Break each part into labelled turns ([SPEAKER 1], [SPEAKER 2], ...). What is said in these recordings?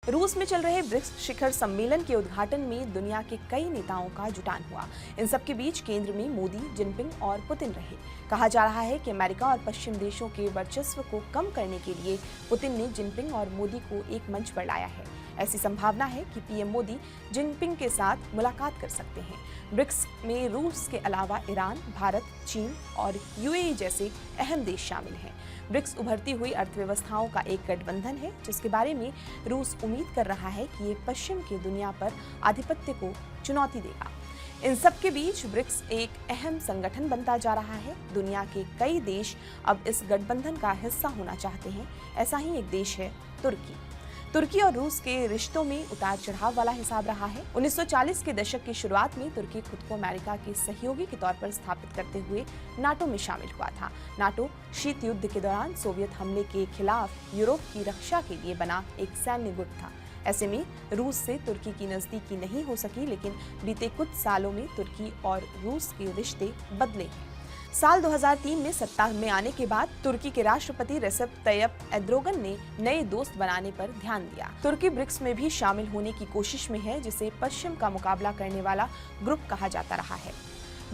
[SPEAKER 1] रूस में चल रहे ब्रिक्स शिखर सम्मेलन के उद्घाटन में दुनिया के कई नेताओं का जुटान हुआ। इन सबके बीच केंद्र में मोदी, जिनपिंग और पुतिन रहे। कहा जा रहा है कि अमेरिका और पश्चिम देशों के वर्चस्व को कम करने के लिए पुतिन ने जिनपिंग और मोदी को एक मंच पर लाया है। ऐसी संभावना है कि पीएम मोदी जिनपिंग के साथ मुलाकात कर सकते हैं। ब्रिक्स में रूस के अलावा ईरान, भारत, चीन और यूएई जैसे अहम देश शामिल हैं। ब्रिक्स उभरती हुई अर्थव्यवस्थाओं का एक गठबंधन है, जिसके बारे में रूस उम्मीद कर रहा है कि ये पश्चिम की दुनिया पर आधिपत्य को चुनौती देगा। इन सब के बीच ब्रिक्स एक अहम संगठन बनता जा रहा है। दुनिया के कई देश अब इस गठबंधन का हिस्सा होना चाहते हैं। ऐसा ही एक देश है तुर्की और रूस के रिश्तों में उतार चढ़ाव वाला हिसाब रहा है। 1940 के दशक की शुरुआत में तुर्की खुद को अमेरिका के सहयोगी के तौर पर स्थापित करते हुए नाटो में शामिल हुआ था। नाटो शीत युद्ध के दौरान सोवियत हमले के खिलाफ यूरोप की रक्षा के लिए बना एक सैन्य गुट था। ऐसे में रूस से तुर्की की नजदीकी नहीं हो सकी, लेकिन बीते कुछ सालों में तुर्की और रूस के रिश्ते बदले हैं। साल 2003 में सत्ता में आने के बाद तुर्की के राष्ट्रपति रेसेप तैयप एर्दोगन ने नए दोस्त बनाने पर ध्यान दिया। तुर्की ब्रिक्स में भी शामिल होने की कोशिश में है, जिसे पश्चिम का मुकाबला करने वाला ग्रुप कहा जाता रहा है।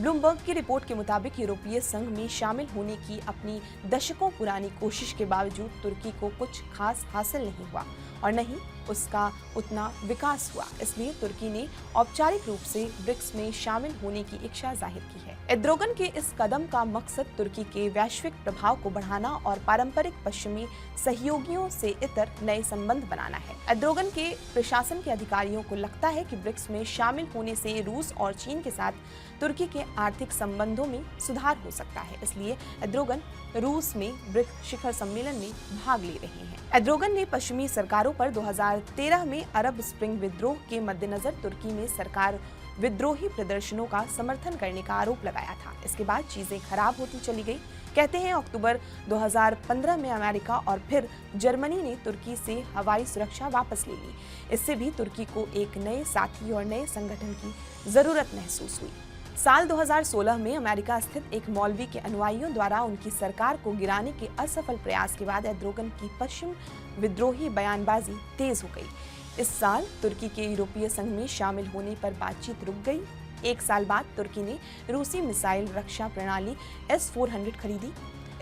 [SPEAKER 1] ब्लूमबर्ग की रिपोर्ट के मुताबिक यूरोपीय संघ में शामिल होने की अपनी दशकों पुरानी कोशिश के बावजूद तुर्की को कुछ खास हासिल नहीं हुआ और न ही उसका उतना विकास हुआ। इसलिए तुर्की ने औपचारिक रूप से ब्रिक्स में शामिल होने की इच्छा जाहिर की है। एर्दोगन के इस कदम का मकसद तुर्की के वैश्विक प्रभाव को बढ़ाना और पारंपरिक पश्चिमी सहयोगियों से इतर नए संबंध बनाना है। एर्दोगन के प्रशासन के अधिकारियों को लगता है कि ब्रिक्स में शामिल होने से रूस और चीन के साथ तुर्की के आर्थिक संबंधों में सुधार हो सकता है। इसलिए एर्दोगन रूस में ब्रिक्स शिखर सम्मेलन में भाग ले रहे हैं। एर्दोगन ने पश्चिमी सरकारों पर 2013 में अरब स्प्रिंग विद्रोह के मद्देनजर तुर्की में सरकार विद्रोही प्रदर्शनों का समर्थन करने का आरोप लगाया था। इसके बाद चीजें खराब होती चली गई। कहते हैं अक्टूबर 2015 में अमेरिका और फिर जर्मनी ने तुर्की से हवाई सुरक्षा वापस ले ली। इससे भी तुर्की को एक नए साथी और नए संगठन की जरूरत महसूस हुई। साल 2016 में अमेरिका स्थित एक मौलवी के अनुयायियों द्वारा उनकी सरकार को गिराने के असफल प्रयास के बाद एर्दोगन की पश्चिम विद्रोही बयानबाजी तेज हो गई। इस साल तुर्की के यूरोपीय संघ में शामिल होने पर बातचीत रुक गई। एक साल बाद तुर्की ने रूसी मिसाइल रक्षा प्रणाली S-400 खरीदी।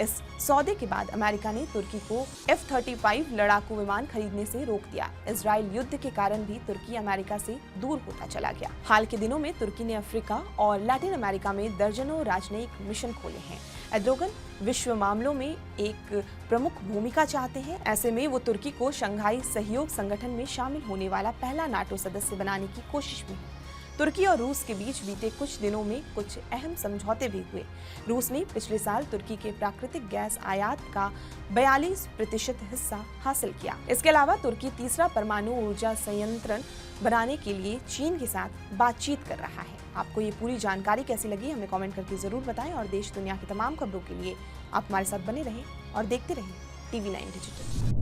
[SPEAKER 1] इस सौदे के बाद अमेरिका ने तुर्की को F-35 लड़ाकू विमान खरीदने से रोक दिया। इजराइल युद्ध के कारण भी तुर्की अमेरिका से दूर होता चला गया। हाल के दिनों में तुर्की ने अफ्रीका और लैटिन अमेरिका में दर्जनों राजनयिक मिशन खोले हैं। एर्दोगन विश्व मामलों में एक प्रमुख भूमिका चाहते हैं। ऐसे में वो तुर्की को शंघाई सहयोग संगठन में शामिल होने वाला पहला नाटो सदस्य बनाने की कोशिश में है। तुर्की और रूस के बीच बीते कुछ दिनों में कुछ अहम समझौते भी हुए। रूस ने पिछले साल तुर्की के प्राकृतिक गैस आयात का 42% हिस्सा हासिल किया। इसके अलावा तुर्की तीसरा परमाणु ऊर्जा संयंत्र बनाने के लिए चीन के साथ बातचीत कर रहा है। आपको ये पूरी जानकारी कैसी लगी हमें कमेंट करके जरूर बताएं और देश दुनिया की तमाम खबरों के लिए आप हमारे साथ बने रहें और देखते रहें TV9 डिजिटल।